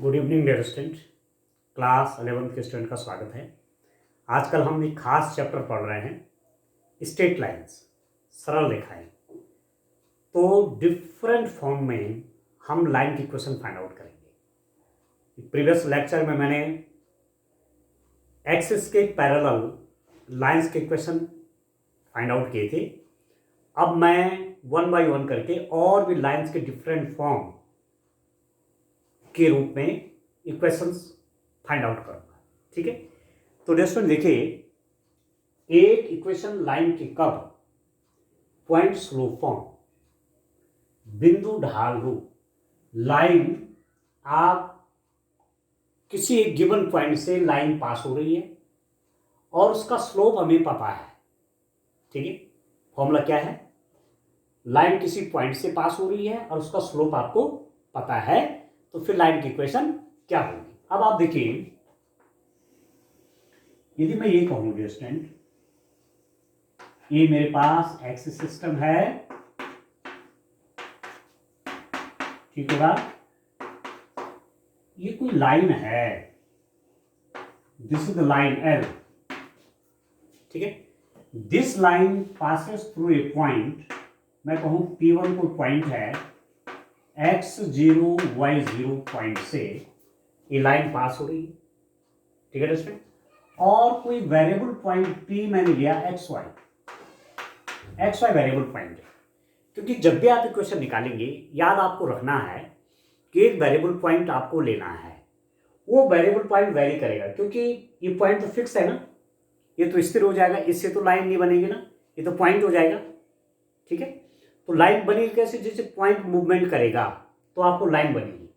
Good evening dear student. Class 11th के student का स्वागत है। आजकल हम एक खास चैप्टर पढ़ रहे हैं, स्ट्रेट लाइंस, सरल रेखाएं। तो डिफरेंट फॉर्म में हम लाइन की क्वेश्चन फाइंड आउट करेंगे। प्रीवियस लेक्चर में मैंने एक्सिस के पैरेलल लाइंस के क्वेश्चन फाइंड आउट किए थे। अब मैं वन बाय वन करके और भी लाइंस के डिफरेंट फॉर्म के रूप में इक्वेशंस फाइंड आउट करूंगा। ठीक है, तो दोस्तों देखिए, एक इक्वेशन लाइन के कर्व, पॉइंट स्लोप फॉर्म, बिंदु ढाल रूप। लाइन, आप किसी एक गिवन पॉइंट से लाइन पास हो रही है और उसका स्लोप हमें पता है। ठीक है, फॉर्मूला क्या है? लाइन किसी पॉइंट से पास हो रही है और उसका स्लोप आपको पता है, तो फिर लाइन की इक्वेशन क्या होगी? अब आप देखिए, यदि मैं ये कहूं डियर स्टूडेंट, ये मेरे पास एक्सिस सिस्टम है, ठीक होगा। ये कोई लाइन है, this is the line L. ठीक है, this line passes through a point, मैं कहूं P1 कोई पॉइंट है, x0 y0 पॉइंट से ये लाइन पास हो रही है। ठीक है दोस्तों, और कोई वेरिएबल पॉइंट P मैंने लिया xy वेरिएबल पॉइंट है। क्योंकि जब भी आप इक्वेशन निकालेंगे, याद आपको रखना है कि एक वेरिएबल पॉइंट आपको लेना है। वो वेरिएबल पॉइंट वेरी करेगा, क्योंकि ये पॉइंट तो फिक्स है ना, ये तो स्थिर हो जाएगा, इससे तो लाइन नहीं बनेगी ना, ये तो पॉइंट हो जाएगा। ठीक है, तो लाइन बनेगी कैसे? जैसे पॉइंट मूवमेंट करेगा तो आपको लाइन बनेगी।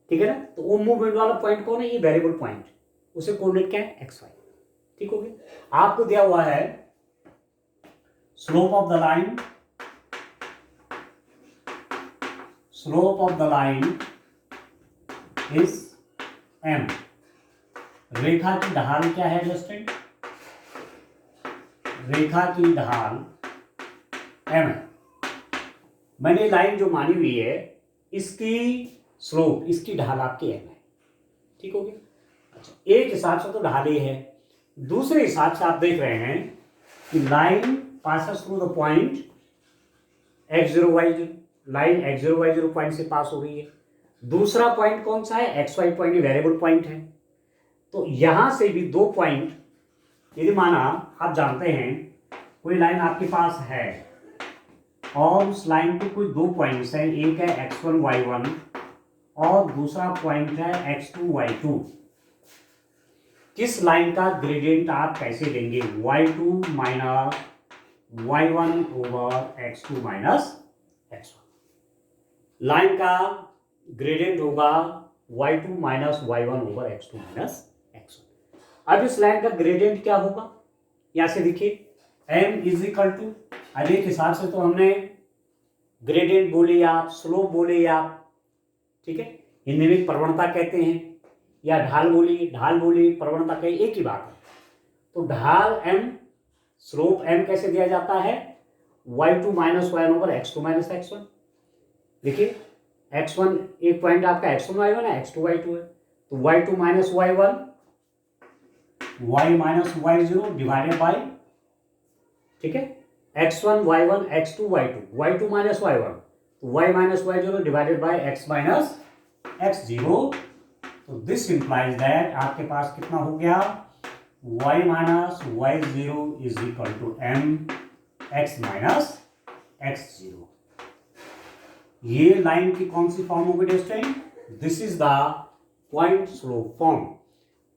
ठीक है ना, तो वो मूवमेंट वाला पॉइंट कौन है? ये वेरिएबल पॉइंट, उसे कोऑर्डिनेट क्या है? XY। ठीक हो गया। आपको दिया हुआ है slope of the line, slope of the line is M। रेखा की ढाल क्या है दोस्तों? रेखा की ढाल M है। मैंने लाइन जो मानी हुई है, इसकी स्लोप, इसकी ढाल आपकी M है। ठीक हो गया। अच्छा, एक हिसाब से तो ढाल ही है, दूसरे हिसाब से आप देख रहे हैं कि line passes through the point x0 y0, line x0 y0 point से पास हो रही है। दूसरा पॉइंट कौन सा है? xy पॉइंट, वेरिएबल पॉइंट है। तो यहां से भी दो पॉइंट, यदि माना आप जानते हैं कोई लाइन आपके पास है और उस लाइन के कोई दो पॉइंट्स हैं, एक है x1 y1 और दूसरा पॉइंट है x2 y2। किस लाइन का ग्रेडियंट आप कैसे लेंगे? y2 minus y1 over x2 minus x1। Line का ग्रेडियंट होगा y2 minus y1 over x2 minus x1। अब इस लाइन का ग्रेडियंट क्या होगा? यहां से देखिए, m इज इक्वल टू, अब एक हिसाब से तो हमने ग्रेडियंट बोले या स्लोप बोले या, ठीक है, हिंदी में प्रवणता कहते हैं, या ढाल बोली प्रवणता कहे, एक ही बात है। तो ढाल m, स्लोप m कैसे दिया जाता है? y2 minus y1 over x2 minus x1। देखिए, x1 एक पॉइंट आपका x1 y1 है, x2 y2 है, तो y2 minus y1, y minus y0 divided by, ठीक है, x1 y1 x2 y2, y2 minus y1, तो y minus y0 divided by x minus x0। तो दिस इंप्लाइज दैट आपके पास कितना हो गया? y minus y0 is equal to m x minus x0। ये line की कौन सी फॉर्म होगी दोस्तों? This is the point slope form.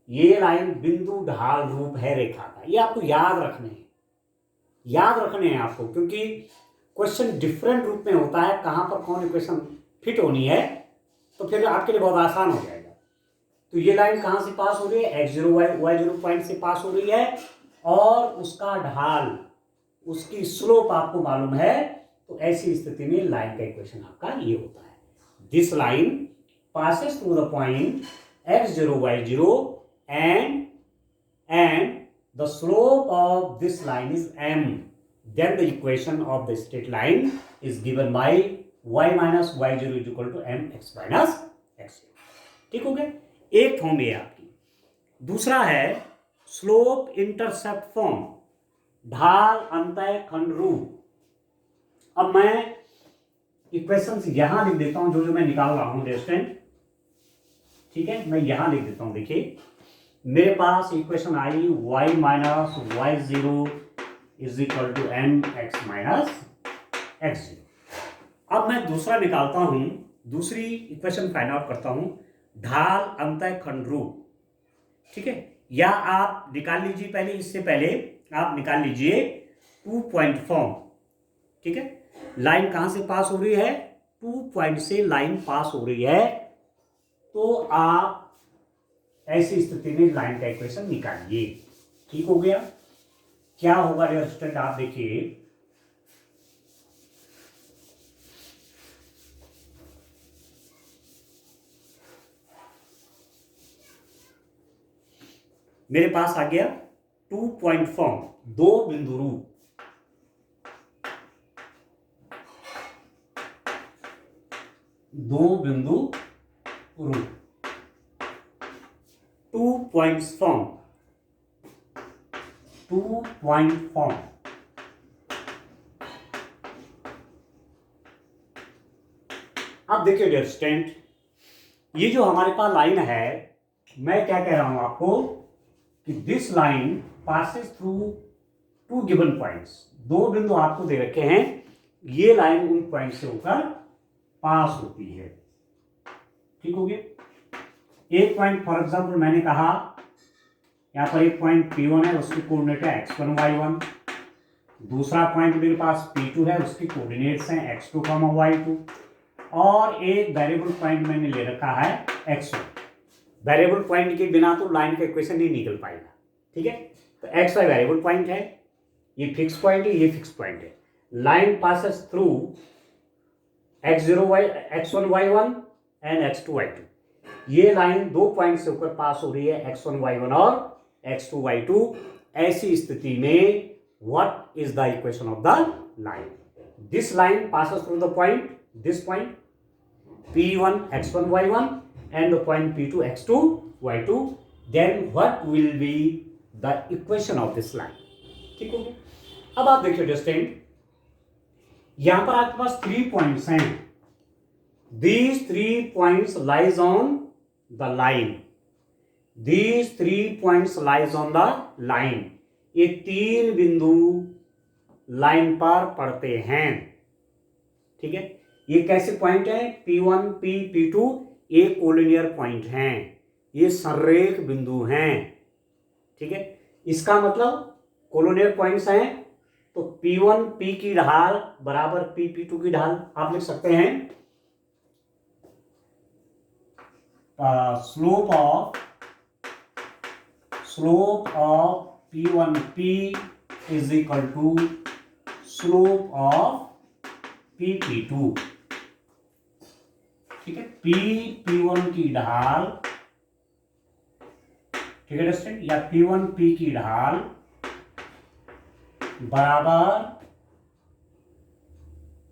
ये लाइन बिंदु ढाल रूप है रेखा का। ये आपको याद रखने हैं आपको, क्योंकि क्वेश्चन डिफरेंट रूप में होता है, कहां पर कौन इक्वेशन फिट होनी है, तो फिर आपके लिए बहुत आसान हो जाएगा। तो ये लाइन कहां से पास हो रही है? x0 y0 पॉइंट से पास हो रही है, और उसका ढाल, उसकी स्लोप आपको मालूम है। तो ऐसी स्थिति में लाइन का इक्वेशन आपका ये होता है, this line passes through the point x0 y0 and the slope of this line is m, then the equation of the straight line is given by y minus y0 is equal to mx minus x0। ठीक हो गया, एक form ये आपकी। दूसरा है slope intercept form, ढाल अंतः खंड रूप। अब मैं इक्वेशंस यहां लिख देता हूं, जो जो मैं निकाल रहा हूं रेस्टेंट, ठीक है, मैं यहां लिख देता हूं। देखिए मेरे पास equation I y minus Y zero is equal to M X minus X zero. अब मैं दूसरा निकालता हूं, दूसरी इक्वेशन फाइंड आउट करता हूं, ढाल अंतः खंड रूप, ठीक है। या आप निकाल लीजिए पहले, इससे पहले आप निकाल लीजिए 2 पॉइंट फॉर्म, ठीक है। लाइन कहां से पास हो रही है, 2 पॉइंट से लाइन पास हो रही है, तो आप ऐसी स्थिति में लाइन का इक्वेशन निकालिए, ठीक हो गया। क्या होगा डियर स्टूडेंट, आप देखिए मेरे पास आ गया 2 पॉइंट फॉर्म, दो बिंदु रूप, दो बिंदु रूप, 2 पॉइंट्स फॉर्म, 2 पॉइंट फॉर्म। अब देखिए डियर स्टूडेंट, ये जो हमारे पास लाइन है, मैं क्या कह रहा हूं आपको कि this line passes through 2 given points, दो बिंदु आपको दे रखे हैं, ये लाइन उन पॉइंट से होकर पास होती है, ठीक हो गया। एक पॉइंट फॉर एग्जांपल मैंने कहा यहां पर एक पॉइंट P1 है, उसकी कोऑर्डिनेट है x1 y1। दूसरा पॉइंट मेरे पास P2 है, उसकी कोऑर्डिनेट्स हैं x2 y2। और एक वेरिएबल पॉइंट मैंने ले रखा है x1। वेरिएबल पॉइंट के बिना तो लाइन का इक्वेशन नहीं निकल पाएगा, ठीक है। तो x y वेरिएबल पॉइंट है, ये फिक्स पॉइंट है, ये फिक्स पॉइंट है। Line passes through x1 y1 and x2 y2। ये लाइन दो पॉइंट से होकर पास हो रही है, x1 y1 और x2 y2। ऐसी स्थिति में what is the equation of the line, this line passes through the point, this point P1 x1 y1 and the point P2 x2 y2, then what will be the equation of this line, ठीक हो गया। अब आप देखिए distant, यहां पर आपके पास 3 points हैं, these 3 points lies on the line, these 3 points lies on the line। ये 3 बिंदु लाइन पर पड़ते हैं, ठीक है। ये कैसे पॉइंट है, P1 P2, ये कोलिनियर पॉइंट हैं, ये संरेख बिंदु हैं, ठीक है। इसका मतलब कोलिनियर पॉइंट्स हैं, तो P1 P की ढाल बराबर P P2 की ढाल आप लिख सकते हैं। Slope of P1 P is equal to slope of P P2, ठीक है। P1 की ढाल, ठीक है दोस्तों, या P1 P की ढाल बराबर,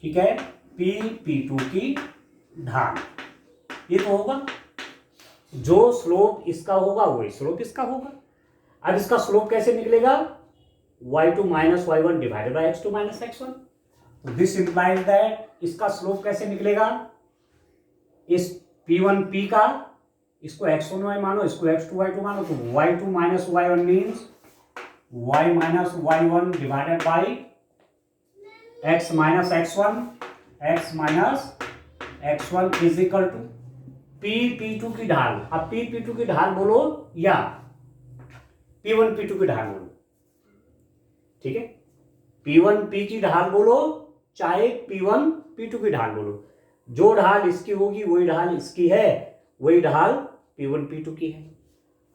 ठीक है, P P2 की ढाल। ये तो होगा, जो स्लोप इसका होगा वही स्लोप इसका होगा। अब इसका स्लोप कैसे निकलेगा, y2 minus y1 divided by x2 minus x1। This implies that इसका स्लोप कैसे निकलेगा, इस P1 P का, इसको x1 y मानो, इसको x2 y2 मानो, तो y2 minus y1 means y minus y1 divided by x minus x1, x minus x1 is equal to P P2 की ढाल। अब P P2 की ढाल बोलो या P1 P2 की ढाल बोलो, ठीक है। P1 P की ढाल बोलो, चाहे P1 P2 की ढाल बोलो, जो ढाल इसकी होगी वही ढाल इसकी है, वही ढाल P1 P2 की है।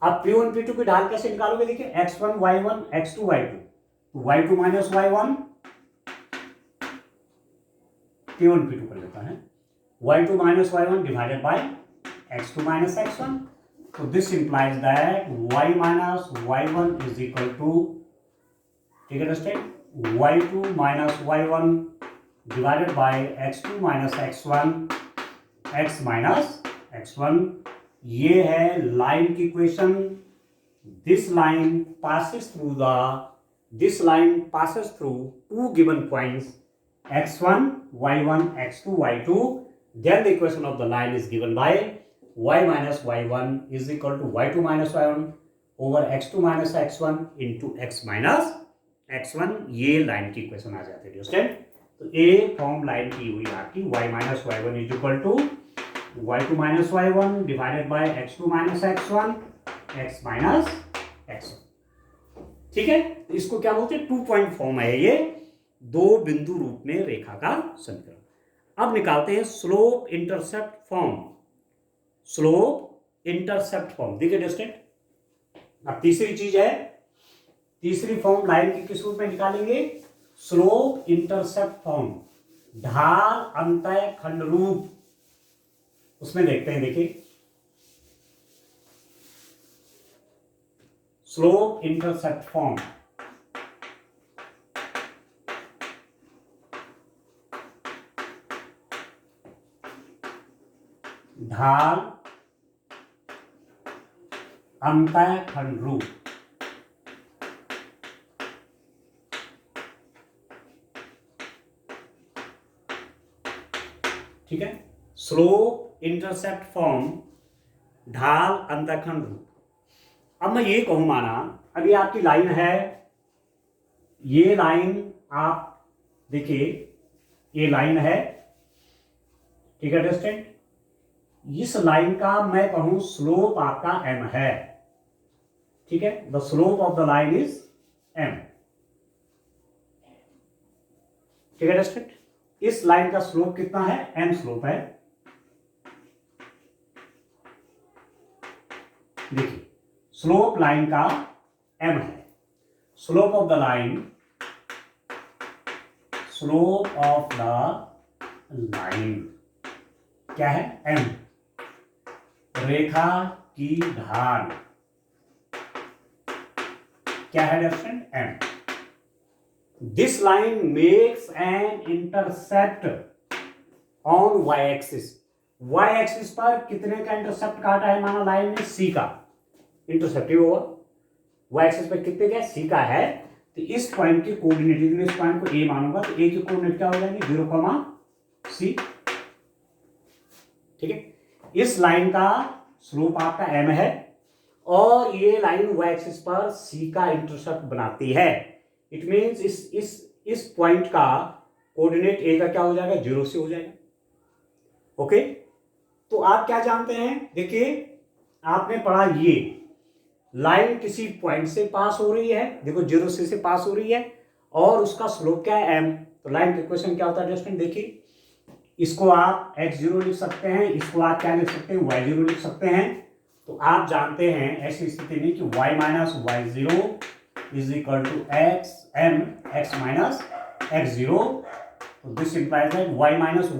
अब P1 P2 की ढाल कैसे निकालोगे, देखिए x1 y1 x2 y2, तो y2 minus y1 P1 P2 कर लेता है, y2 minus y1 divided by x2 minus x1। तो this implies that y minus y1 is equal to, ठीक है दोस्तों, y2 minus y1 divided by x2 minus x1, x minus x1। ये है line की equation. This line passes through two given points x1 y1 x2 y2. Then the equation of the line is given by y minus y1 is equal to y2 minus y1 over x2 minus x1 into x minus x1। ये line की equation आ जाती है student. तो ए form लाइन की हुई आपकी y minus y1 is equal to y2 minus y1 divided by x2 minus x1 x minus x1। ठीक है, तो इसको क्या बोलते हैं, 2 पॉइंट फॉर्म है ये, दो बिंदु रूप में रेखा का समीकरण। अब निकालते हैं slope intercept form. Slope intercept form देखिए स्टूडेंट। अब तीसरी चीज है, तीसरी फॉर्म लाइन की किस रूप में निकालेंगे, स्लोप इंटरसेप्ट फॉर्म, ढाल अंतः खंड रूप। उसमें देखते हैं, देखिए स्लोप इंटरसेप्ट फॉर्म। ढाल अंतः खंड रूप। ठीक है, स्लोप इंटरसेप्ट फॉर्म, ढाल अंतःखंड रूप। अब मैं ये कहूं, माना अभी आपकी लाइन है, ये लाइन आप देखिए, ये लाइन है, ठीक है स्टूडेंट। इस लाइन का मैं कहूं स्लोप आपका m है, ठीक है, the slope of the line is m। ठीक है स्टूडेंट, इस लाइन का स्लोप कितना है, m स्लोप है। देखिए स्लोप लाइन का m है, slope of the line, slope of the line क्या है, m। रेखा की ढाल क्या है student, m। This line makes an intercept on y axis. y axis पर कितने का इंटरसेप्ट काटा है, माना लाइन ने c का इंटरसेप्ट होगा, y एक्सिस पर कितने का, c का है। तो इस पॉइंट के कोऑर्डिनेट, इस पॉइंट को a मानूंगा तो a के कोऑर्डिनेट क्या हो जाएंगे, 0, c। ठीक है, इस लाइन का स्लोप आपका m है और ये लाइन y एक्सिस पर c का इंटरसेप्ट बनाती है। इट मींस इस पॉइंट का कोऑर्डिनेट a का क्या हो जाएगा, 0 से हो जाएगा। ओके, तो आप क्या जानते हैं, देखिए आपने पढ़ा ये लाइन किसी पॉइंट से पास हो रही है, देखो 0 से पास हो रही है और उसका स्लोप क्या है, m। तो लाइन का इक्वेशन क्या होता है स्टूडेंट, देखिए इसको आप x0 लिख सकते हैं, इसको आप क्या लिख सकते हैं, y0 लिख सकते हैं। तो आप जानते हैं ऐसी स्थिति में कि y minus y0 is equal to xm x minus x0। तो this implies that y minus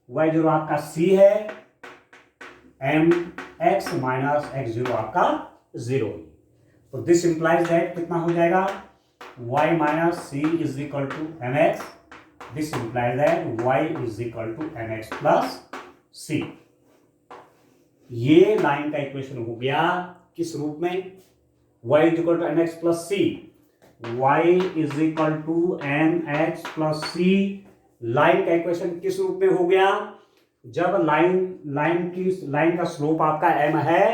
y0 आपका c है, m x माइनस x0 आपका 0। तो दिस इंप्लाइज दैट कितना हो जाएगा, y minus c is equal to mx। This implies that y is equal to mx plus c। ये line का equation हो गया किस रूप में, y is equal to mx plus c। y is equal to mx plus c line का equation किस रूप में हो गया, जब लाइन का स्लोप आपका m है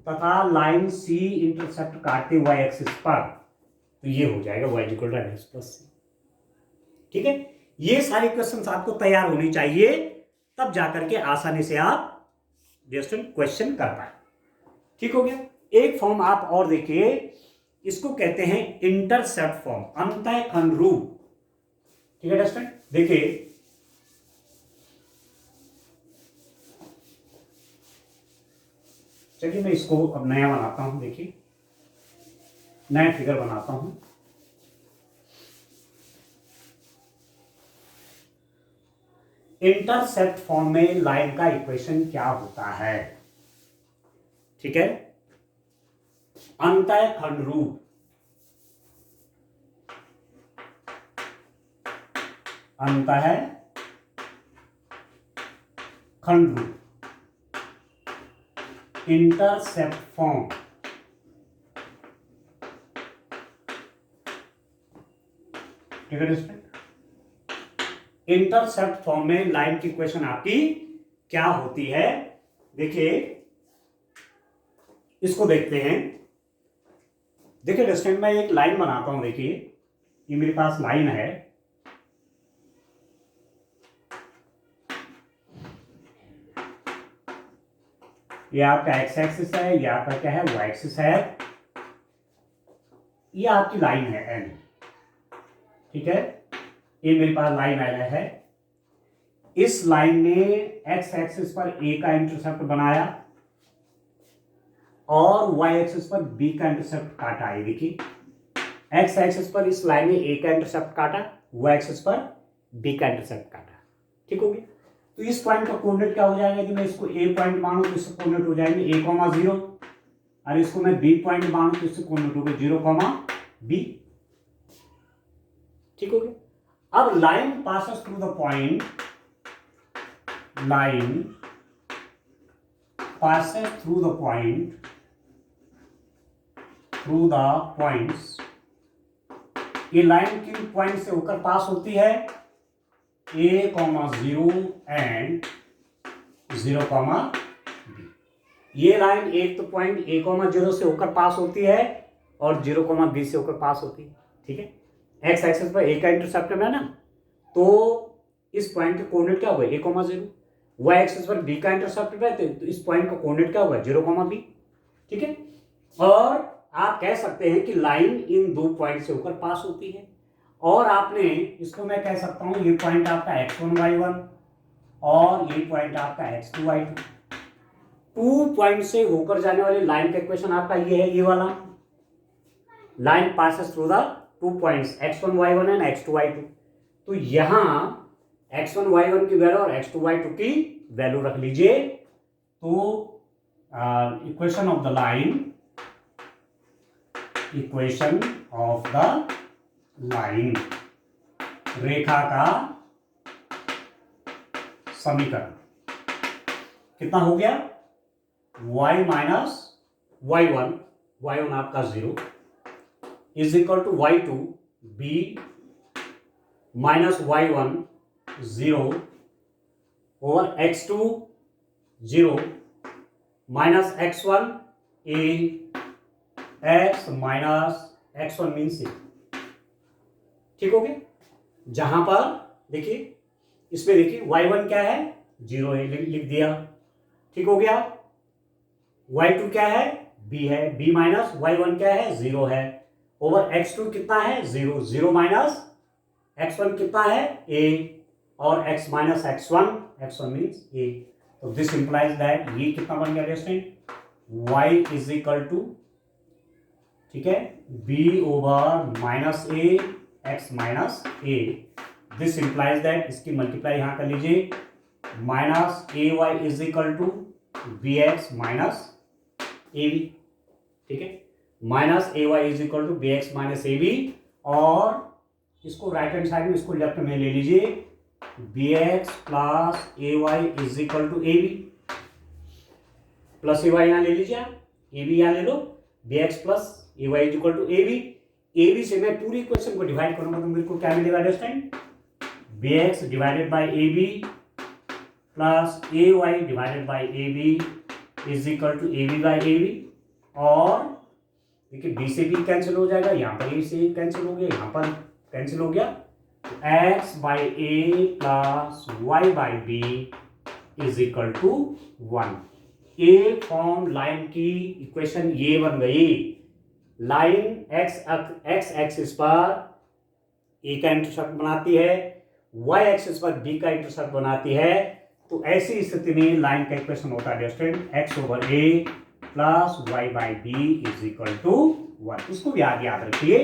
तथा लाइन c इंटरसेप्ट काटते y एक्सिस पर, तो ये हो जाएगा y is equal to mx plus c। ठीक है, ये सारी क्वेश्चंस आपको तैयार होनी चाहिए, तब जाकर के आसानी से आप क्वेश्चन कर पाए। ठीक हो गया। एक फॉर्म आप और देखिए, इसको कहते हैं इंटरसेप्ट फॉर्म, अंतःखंड रूप। ठीक है स्टूडेंट, देखिए चलिए मैं इसको अब नया बनाता हूं, देखिए नया फिगर बनाता हूं। इंटरसेप्ट फॉर्म में लाइन का इक्वेशन क्या होता है, ठीक है, अंतःखंड रूप, अंतःखंड रूप। इंटरसेप्ट फॉर्म, ठीक है दोस्तों। इंटरसेप्ट फॉर्म में लाइन की इक्वेशन आपकी क्या होती है, देखिए इसको देखते हैं। देखिए दोस्तों, मैं एक लाइन बनाता हूं, देखिए ये मेरे पास लाइन है, ये आपका एक्स एक्सिस है, ये आपका क्या है, वाई एक्सिस है, ये आपकी लाइन है एन, ठीक है। ये मेरे पास लाइन एन है। इस लाइन ने एक्स एक्सिस पर ए का इंटरसेप्ट बनाया और वाई एक्सिस पर बी का इंटरसेप्ट काटा है। देखिए एक्स एक्सिस पर इस लाइन ने ए का इंटरसेप्ट काटा, वाई एक्सिस पर बी का इंटरसेप्ट काटा, ठीक हो गया। तो इस पॉइंट का कोऑर्डिनेट क्या हो जाएगा, कि मैं इसको ए पॉइंट मानूं तो इससे कोऑर्डिनेट हो जाएंगे a, 0, और इसको मैं बी पॉइंट मानूं तो इससे कोऑर्डिनेट होगा 0, b, ठीक हो गया। अब line passes through the point, line passes through the point, through the points, ये लाइन किन पॉइंट से होकर पास होती है, a, 0 एंड 0, b। ये लाइन एक तो पॉइंट a, 0 से होकर पास होती है और 0, b से होकर पास होती है, ठीक है। एक्स एक्सिस पर a का इंटरसेप्ट है ना, तो इस पॉइंट के कोऑर्डिनेट क्या होगा, a, 0। वाई एक्सिस पर बी का इंटरसेप्ट रहते तो इस पॉइंट का कोऑर्डिनेट क्या होगा, 0, b, ठीक है। और आप कह सकते हैं कि लाइन इन दो पॉइंट से होकर पास होती है, और आपने इसको मैं कह सकता हूं, ये पॉइंट आपका x1, y1 और ये पॉइंट आपका x2, y2। 2 पॉइंट से होकर जाने वाली लाइन का इक्वेशन आपका ये है, ये वाला line passes through the 2 points x1, y1 and x2, y2। तो यहां x1, y1 की वैल्यू और x2, y2 की वैल्यू रख लीजिए। तो equation of the line, equation of the line, रेखा का समीकरण कितना हो गया, y माइनस y1, y1 आपका 0 is equal to y2 b minus y1 0 over x2 0 minus x1 a, x minus x1 mean c, ठीक हो गया। जहां पर देखिए इसमें देखिए y1 क्या है, 0 है, लिख दिया, ठीक हो गया। y2 क्या है, b है, b माइनस y1 क्या है, 0 है, ओवर x2 कितना है, 0, 0 माइनस x1 कितना है, a, और x minus x1 means a। तो दिस इंप्लाइज दैट ये कितना बन गया student, y is equal to, ठीक है, b over minus a, x minus a। This implies that, इसकी मल्टीप्लाई यहां कर लीजिए, minus A Y is equal to B X minus A B, ठीक है, minus A Y is equal to B X minus A B. और इसको right hand side में, इसको लेफ्ट में ले लीजिए, b x plus A Y is equal to A B, plus A y यहां ले लीजिए, ए बी यहां ले लो, b x plus A Y is equal to A b. A b से मैं पूरी इक्वेशन को डिवाइड करूंगा तो मेरे को क्या मिलेगा दोस्तों, B X divided by A B plus A Y divided by A B is equal to A B by A B. और देखिए बी से बी कैंसिल हो जाएगा, यहाँ पर ए से कैंसिल हो गया, यहाँ पर कैंसिल हो गया, X by A plus Y by B is equal to 1। ए फॉर्म लाइन की इक्वेशन ये बन गई, लाइन एक्स एक्सिस पर ए का इंटरसेप्ट बनाती है, वाई एक्सिस पर बी का इंटरसेप्ट बनाती है। तो ऐसी स्थिति में लाइन का इक्वेशन होता है student, X over A plus Y by B is equal to 1। इसको भी आगे याद रखिए,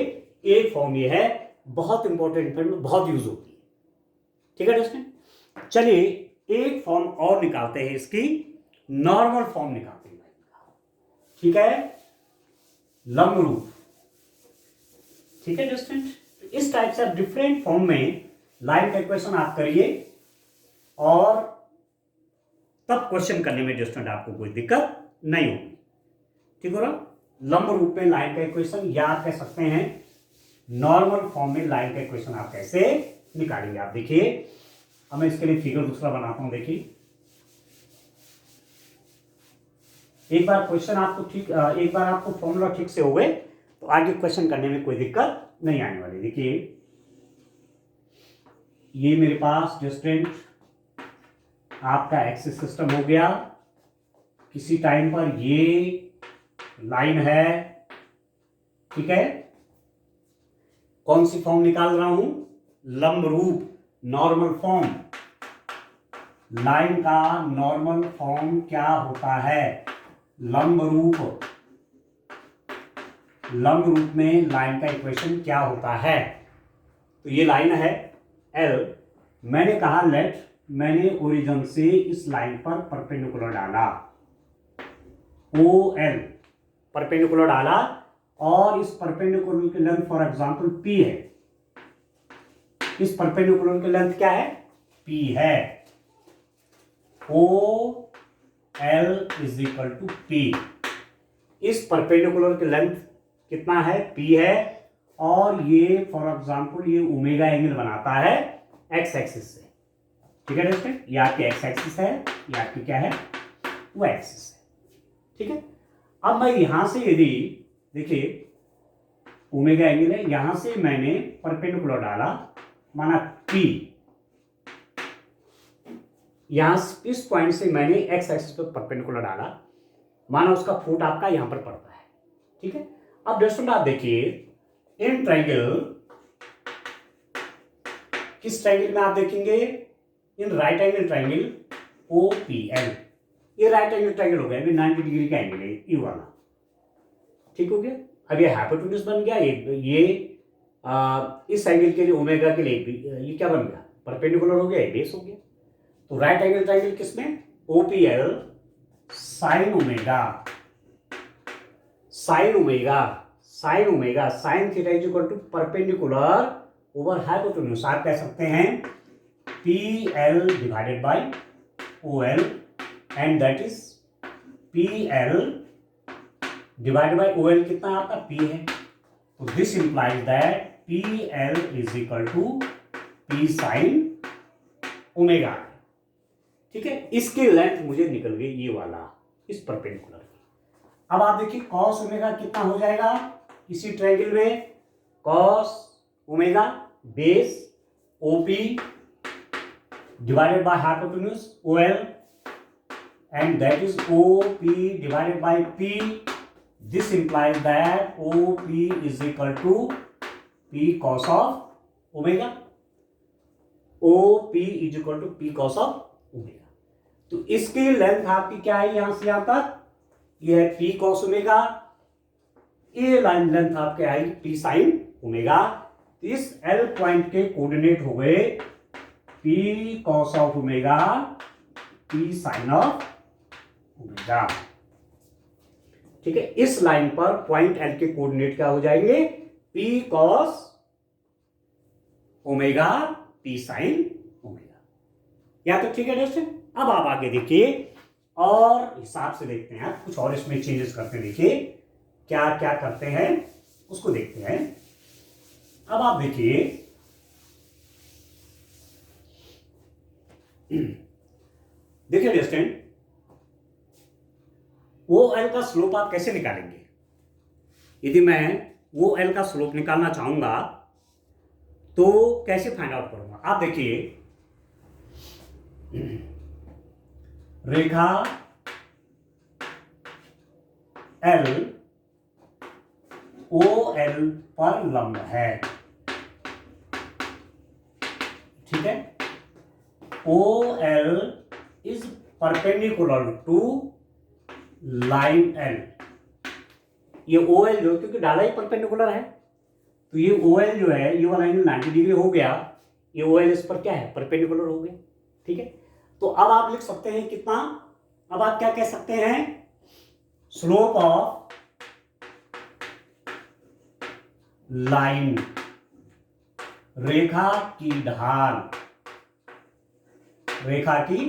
एक फॉर्म ये है, बहुत इंपॉर्टेंट फॉर्म, बहुत यूज होती है, ठीक है दोस्तों। चलिए एक फॉर्म और निकालते हैं, इसकी नॉर्मल फॉर्म निकालते हैं, ठीक है, लंब रूप, ठीक है दोस्तों। इस टाइप से डिफरेंट फॉर्म में लाइन का इक्वेशन आप करिए और तब क्वेश्चन करने में दोस्तों आपको कोई दिक्कत नहीं होगी। ठीक हो रहा, लंब रूप में लाइन का इक्वेशन, या आप कह सकते हैं नॉर्मल फॉर्म में लाइन का इक्वेशन आप कैसे निकालेंगे। आप देखिए, अब मैं इसके लिए फिगर दूसरा बनाता हूं। देखिए, एक बार क्वेश्चन आपको ठीक, एक बार आपको फॉर्मूला ठीक से हो गए तो आगे क्वेश्चन करने में कोई दिक्कत नहीं आने वाली। देखिए, ये मेरे पास डिस्टेंट आपका एक्सिस सिस्टम हो गया। किसी टाइम पर ये लाइन है, ठीक है। कौन सी फॉर्म निकाल रहा हूं, लंब रूप, नॉर्मल फॉर्म। लाइन का नॉर्मल फॉर्म क्या होता है, लंब रूप। लंब रूप में लाइन का इक्वेशन क्या होता है। तो ये लाइन है L, मैंने कहा लेट, मैंने ओरिजिन से इस लाइन पर परपेंडिकुलर डाला, OL परपेंडिकुलर डाला, और इस परपेंडिकुलर की लेंथ फॉर एग्जांपल P है। इस परपेंडिकुलर की लेंथ क्या है, P है। OL is equal to P। इस परपेंडिकुलर की लेंथ कितना है, P है, और ये फॉर एग्जांपल ये ओमेगा एंगल बनाता है एक्स एक्सिस से। ठीक है दोस्तों, ये आपकी एक्स एक्सिस है, ये आपकी क्या है, वो एक्सिस है। ठीक है, अब मैं यहां से यदि देखिए ओमेगा एंगल है, यहां से मैंने परपेंडिकुलर डाला, माना P, यहां इस पॉइंट से मैंने एक्स एक्सिस पर परपेंडिकुलर डाला, माना उसका फुट आपका यहां पर पड़ता है। ठीक है, अब दोस्तों आप देखिए, इन ट्रायंगल, किस ट्रायंगल में आप देखेंगे, in right angle triangle OPL। ये राइट एंगल ट्रायंगल हो गया, 90 डिग्री का एंगल है ये वाला। ठीक हो गया, अब ये हाइपोटेन्यूज बन गया, ये इस एंगल के लिए ओमेगा के लिए ये क्या बन गया, परपेंडिकुलर हो गया, बेस हो गया। तो राइट एंगल ट्रायंगल किसमें, OPL sine omega, sine omega, sine omega, sine theta is equal to perpendicular over hypotenuse. आप कह सकते हैं PL divided by OL, and that is PL divided by OL कितना है आपका, P है। तो this implies that PL is equal to P sine omega. ठीक है, इसकी लेंथ मुझे निकल गई ये वाला, इस परपेंडिकुलर। अब आप देखिए कॉस ओमेगा कितना हो जाएगा इसी ट्रायंगल में, cos omega base OP divided by hypotenuse OL, and that is OP divided by P। This implies that OP is equal to P cos of omega. OP is equal to P cos of omega. तो इसकी length आपकी क्या है, यहां से यहां तक ये है P cos ओमेगा, ये लाइन लेंथ आपके आएगी P sin ओमेगा। तो इस L पॉइंट के कोऑर्डिनेट हो गए P cos of omega, P sin of omega. ठीक है, इस लाइन पर पॉइंट L के कोऑर्डिनेट क्या हो जाएंगे, P cos omega, P sin omega. या तो ठीक है दोस्तों, अब आप आगे देखिए और हिसाब से देखते हैं, कुछ और इसमें चेंजेस करते हैं। देखिए क्या क्या करते हैं उसको देखते हैं। अब आप देखिए, देखिए डिस्टेंट OL का स्लोप आप कैसे निकालेंगे। यदि मैं OL का स्लोप निकालना चाहूंगा तो कैसे फाइंड आउट करूंगा। आप देखिए, रेखा L OL पर लंब है। ठीक है, OL is perpendicular to line L। ये OL जो, क्योंकि डाला ही परपेंडिकुलर है, तो ये OL जो है, ये वाला एंगल 90 डिग्री हो गया, ये OL इस पर क्या है, परपेंडिकुलर हो गया। ठीक है, तो अब आप लिख सकते हैं कितना, अब आप क्या कह सकते हैं, स्लोप ऑफ लाइन, रेखा की ढाल, रेखा की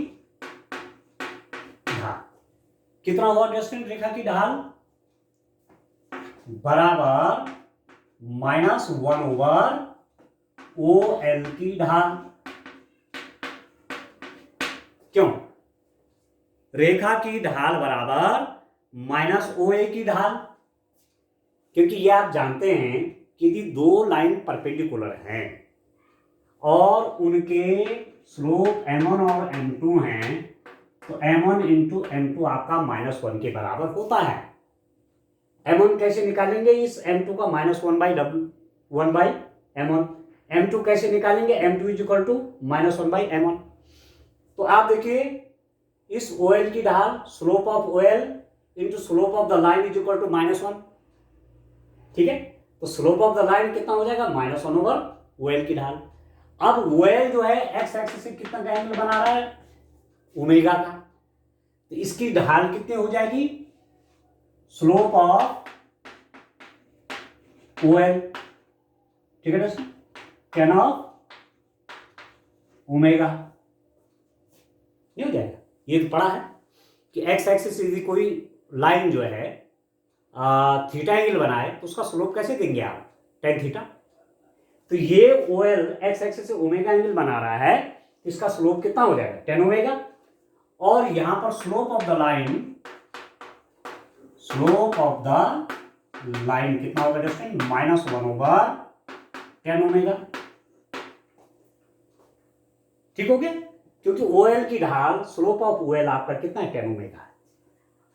ढाल। कितना हुआ डिस्टेंस रेखा की ढाल बराबर -1/OL की ढाल। क्यों? रेखा की ढाल बराबर -OA की ढाल, क्योंकि ये आप जानते हैं कि यदि दो लाइन परपेंडिकुलर हैं और उनके स्लोप m1 और m2 हैं तो m1 इंटू m2 आपका -1 के बराबर होता है। m1 कैसे निकालेंगे? इस m2 का -1/m1। m2 कैसे निकालेंगे? m2 is equal to -1/m1। तो आप देखिए इस OL की ढाल slope of OL into slope of the line is equal to -1। ठीक है, तो स्लोप ऑफ द लाइन कितना हो जाएगा? -1/OL की ढाल। अब OL जो है एक्स एक्सिस से कितना का एंगल बना रहा है? ओमेगा का। तो इसकी ढाल कितनी हो जाएगी? स्लोप ऑफ OL, ठीक है दोस्तों, tan ऑफ ओमेगा। ये हो जाएगा। ये तो पढ़ा है कि एक्स एक्सिस यदि कोई लाइन जो है थीटा एंगल बनाए तो उसका स्लोप कैसे देंगे आप? tan theta. तो ये OL एक्स एक्सिस से ओमेगा एंगल बना रहा है, इसका स्लोप कितना हो जाएगा? tan omega. और यहां पर स्लोप ऑफ द लाइन कितना होगा दोस्तों? -1/tan omega. ठीक हो गया, क्योंकि OL की ढाल स्लोप ऑफ OL आपका कितना है? tan ओमेगा है।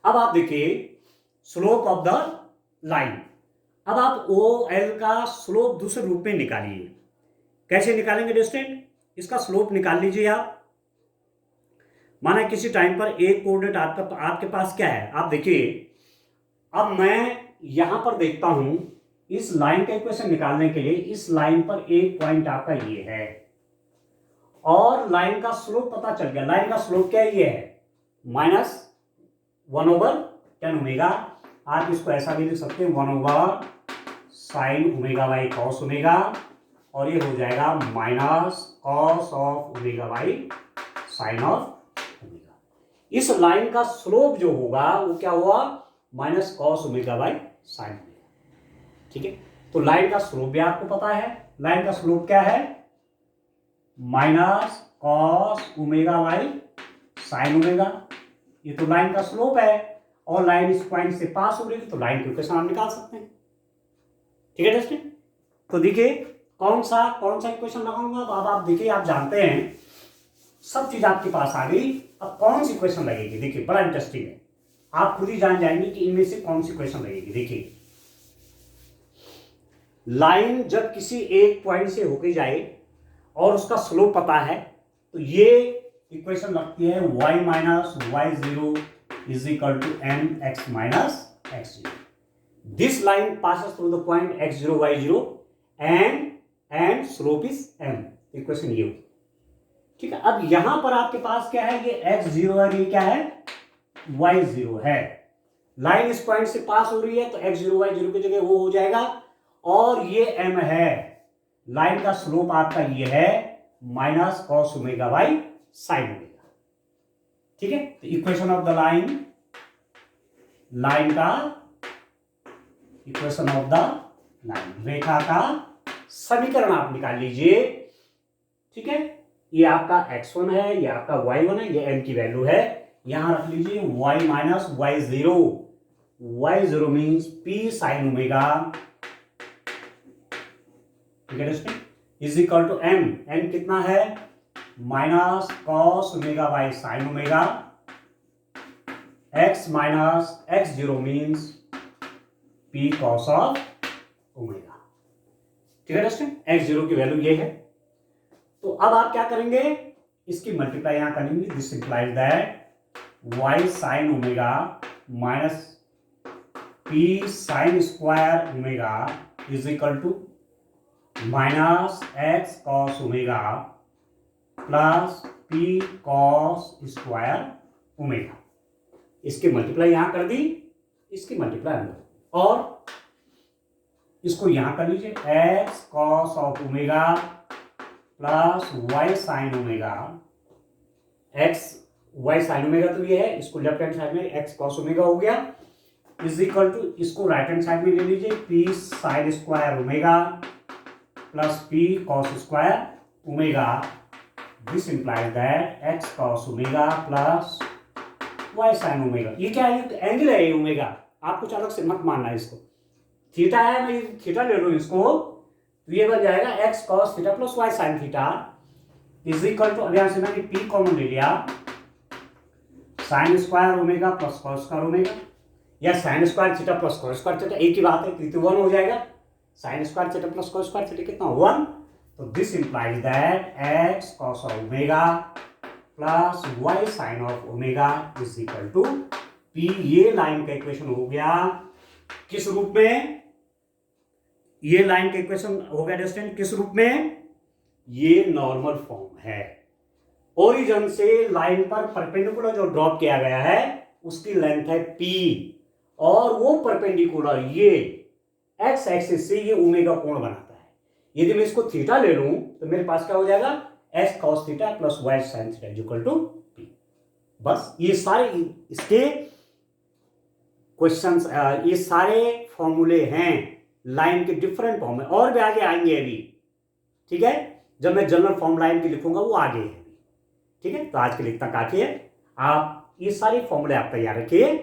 अब आप देखिए स्लोप ऑफ द लाइन। अब आप OL का स्लोप दूसरे रूप में निकालिए। कैसे निकालेंगे दोस्तों? इसका स्लोप निकाल लीजिए आप। माना किसी टाइम पर एक कोऑर्डिनेट आपके पास क्या है? आप देखिए, अब मैं यहां पर देखता हूं इस लाइन का इक्वेशन निकालने के लिए इस लाइन पर एक पॉइंट आपका ये है और लाइन का स्लोप पता चल गया। लाइन का स्लोप क्या ये है? -1/tan omega. आप इसको ऐसा भी लिख सकते हैं 1/sin omega by cos omega, और ये हो जाएगा -cos of omega by sin of omega. इस लाइन का स्लोप जो होगा वो क्या हुआ? -cos omega by sin omega. ठीक है, तो लाइन का स्लोप भी आपको पता है। लाइन का स्लोप क्या है? -cos omega by sin omega. ये तो लाइन का स्लोप है और लाइन इस पॉइंट से पास हो रही है, तो लाइन के इक्वेशन आप निकाल सकते हैं। ठीक है दोस्तों, तो देखिए कौन सा इक्वेशन लगाऊंगा। अब आप देखिए, आप जानते हैं सब चीज आपके पास आ गई। अब कौन सी इक्वेशन लगेगी? देखिए बड़ा इंटरेस्टिंग है, आप खुद ही जान जाएंगे कि इनमें से कौन सी इक्वेशन लगेगी। देखिए लाइन जब किसी एक पॉइंट से होके जाए और उसका स्लोप पता है तो ये इक्वेशन लगती है y minus y0 is equal to mx minus x0। This line passes through the point x0 y0 and slope is m। Equation ये होगी। ठीक है, अब यहां पर आपके पास क्या है? ये x0 है, ये क्या है? y0 है। लाइन इस पॉइंट से पास हो रही है तो x0 y0 की जगह वो हो जाएगा, और ये m है। लाइन का स्लोप आपका ये है -cos omega by sin omega. ठीक है, तो इक्वेशन ऑफ द लाइन का इक्वेशन ऑफ द लाइन, रेखा का समीकरण आप निकाल लीजिए। ठीक है, ये आपका x1 है, ये आपका y1 है, ये m की वैल्यू है। यहां रख लीजिए y minus y0। y0 means p sin omega, ठीक है दोस्तों, इज इक्वल टू m कितना है? -cos omega by sin omega. x minus x0 means p cos of omega. ठीक है दोस्तों, x0 की वैल्यू ये है। तो अब आप क्या करेंगे? इसकी मल्टीप्लाई यहां करेंगे। This implies that y sin omega minus p sin square omega is equal to -x cos omega plus p cos square omega. इसकी मल्टीप्लाई यहां कर दी, इसकी मल्टीप्लाई अंदर, और इसको यहां कर लीजिए x cos of omega plus y sin omega. x Y sine omega तो ये है, इसको लेफ्ट हैंड साइड में एक्स कॉस ओमेगा हो गया, इज इक्वल टू इसको राइट हैंड साइड में ले लीजिए, P sine square omega plus P cos square omega, this implies that x cos omega plus Y sine omega. ये क्या है? एंगल है ये ओमेगा, आप कुछ अलग से मत मानना इसको। थीटा है, मैं थीटा ले लूँ इसको, तो ये बन जाएगा x cos theta plus Y sine theta is equal to, अब यहां से मैंने पी कॉमन ले लिया, sine square omega plus cos square omega, या sine square theta plus cos square theta एक ही बात है, तो 1 हो जाएगा। Sine square theta plus cos square theta कितना? 1। तो this implies that x cos of omega plus Y sine of omega is equal to P. ये लाइन का इक्वेशन हो गया किस रूप में? ये लाइन का इक्वेशन हो गया डिस्टेंस किस रूप में? ये नॉर्मल फॉर्म है। ओरिजिन से लाइन पर परपेंडिकुलर जो ड्रॉप किया गया है उसकी लेंथ है p, और वो परपेंडिकुलर ये x एक्सिस से ये ओमेगा कोण बनाता है। यदि मैं इसको थीटा ले लूं तो मेरे पास क्या हो जाएगा? x cos theta plus y sin theta equal to p। बस ये सारे इसके क्वेश्चंस, ये सारे फॉर्मूले हैं लाइन के डिफरेंट फॉर्म में, और भी आगे आएंगे अभी, ठीक है? जब मैं जनरल फॉर्म लाइन की लिखूंगा वो आगे है, ठीक है? तो आज के लिए इतना काफी है। आप ये सारे फॉर्मूले आप तैयार रखिए,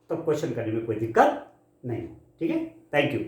तो क्वेश्चन करने में कोई दिक्कत नहीं हो, ठीक है? Thank you.